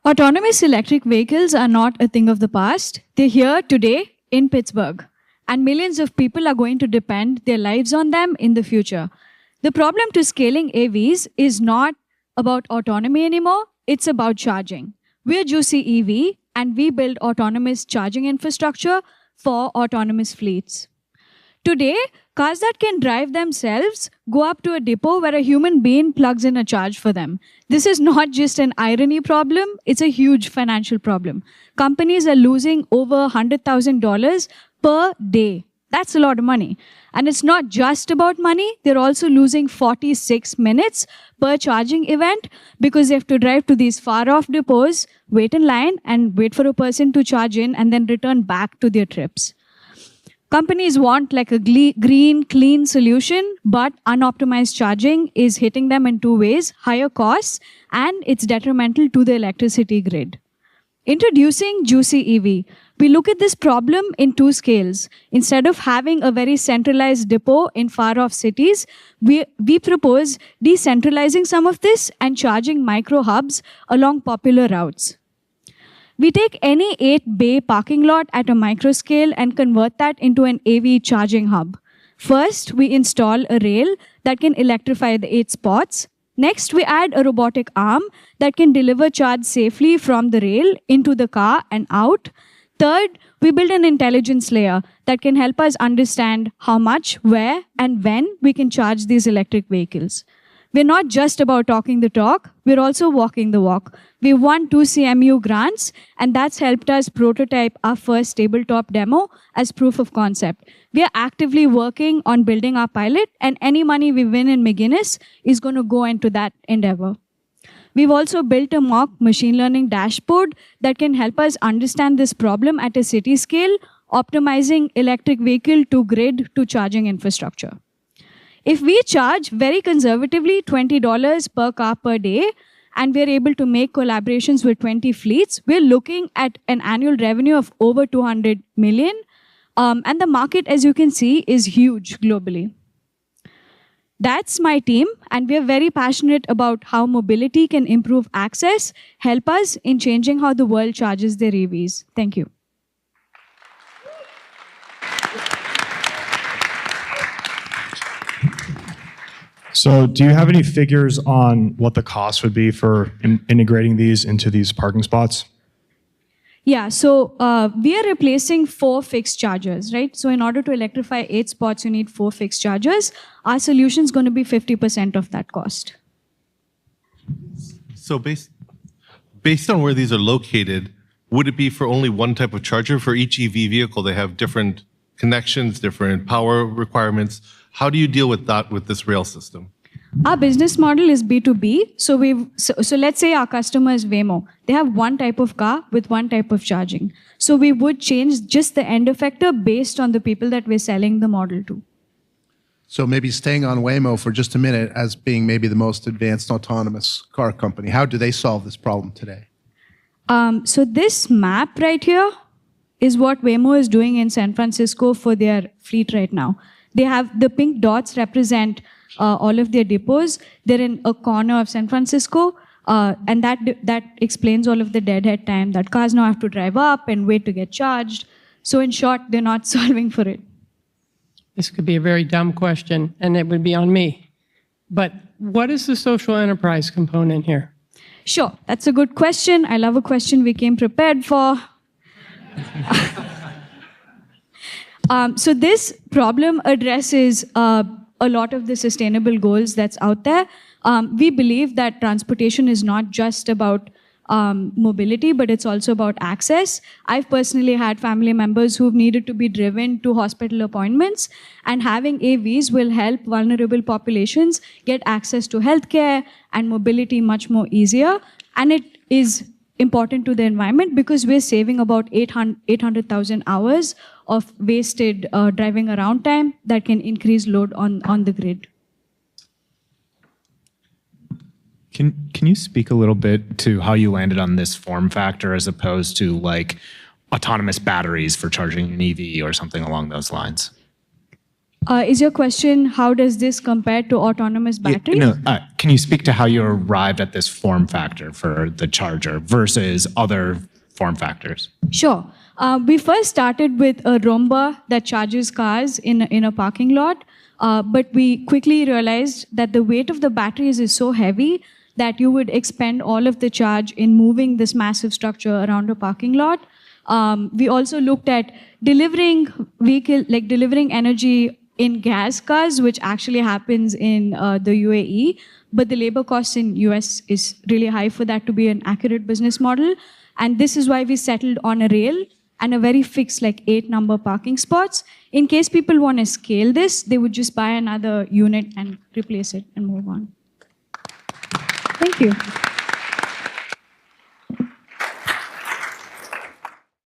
Autonomous electric vehicles are not a thing of the past. They're here today in Pittsburgh, and millions of people are going to depend their lives on them in the future. The problem to scaling AVs is not about autonomy anymore, it's about charging. We're Juicy EV, and we build autonomous charging infrastructure for autonomous fleets. Today, cars that can drive themselves go up to a depot where a human being plugs in a charge for them. This is not just an irony problem, it's a huge financial problem. Companies are losing over $100,000 per day. That's a lot of money. And it's not just about money, they're also losing 46 minutes per charging event because they have to drive to these far-off depots, wait in line, and wait for a person to charge in and then return back to their trips. Companies want like a green, clean solution, but unoptimized charging is hitting them in two ways, higher costs, and it's detrimental to the electricity grid. Introducing Juicy EV. We look at this problem in two scales. Instead of having a very centralized depot in far-off cities, we propose decentralizing some of this and charging micro hubs along popular routes. We take any 8-bay parking lot at a micro scale and convert that into an AV charging hub. First, we install a rail that can electrify the 8 spots. Next, we add a robotic arm that can deliver charge safely from the rail into the car and out. Third, we build an intelligence layer that can help us understand how much, where, and when we can charge these electric vehicles. We're not just about talking the talk, we're also walking the walk. We won 2 CMU grants, and that's helped us prototype our first tabletop demo as proof of concept. We are actively working on building our pilot, and any money we win in McGinnis is going to go into that endeavor. We've also built a mock machine learning dashboard that can help us understand this problem at a city scale, optimizing electric vehicle to grid to charging infrastructure. If we charge very conservatively $20 per car per day, and we're able to make collaborations with 20 fleets, we're looking at an annual revenue of over 200 million. And the market, as you can see, is huge globally. That's my team, and we're very passionate about how mobility can improve access, help us in changing how the world charges their EVs. Thank you. So do you have any figures on what the cost would be for integrating these into these parking spots? Yeah, so we are replacing 4 fixed chargers, right? So in order to electrify 8 spots, you need 4 fixed chargers. Our solution is going to be 50% of that cost. So based on where these are located, would it be for only one type of charger? For each EV vehicle, they have different connections, different power requirements. How do you deal with that with this rail system? Our business model is B2B. So let's say our customer is Waymo. They have one type of car with one type of charging. So we would change just the end effector based on the people that we're selling the model to. So maybe staying on Waymo for just a minute as being maybe the most advanced autonomous car company. How do they solve this problem today? So this map right here is what Waymo is doing in San Francisco for their fleet right now. They have the pink dots represent all of their depots. They're in a corner of San Francisco, and that explains all of the deadhead time that cars now have to drive up and wait to get charged. So in short, they're not solving for it. This could be a very dumb question, and it would be on me. But what is the social enterprise component here? Sure, that's a good question. I love a question we came prepared for. So this problem addresses a lot of the sustainable goals that's out there. We believe that transportation is not just about mobility, but it's also about access. I've personally had family members who've needed to be driven to hospital appointments, and having AVs will help vulnerable populations get access to healthcare and mobility much more easier. And it is important to the environment because we're saving about 800,000 hours of wasted driving around time that can increase load on the grid. Can you speak a little bit to how you landed on this form factor as opposed to like autonomous batteries for charging an EV or something along those lines? Is your question, how does this compare to autonomous batteries? No, can you speak to how you arrived at this form factor for the charger versus other form factors? Sure. We first started with a Roomba that charges cars in a parking lot, but we quickly realized that the weight of the batteries is so heavy that you would expend all of the charge in moving this massive structure around a parking lot. We also looked at delivering energy in gas cars, which actually happens in the UAE, but the labor costs in US is really high for that to be an accurate business model. And this is why we settled on a rail and a very fixed, like 8-number parking spots. In case people want to scale this, they would just buy another unit and replace it and move on. Thank you.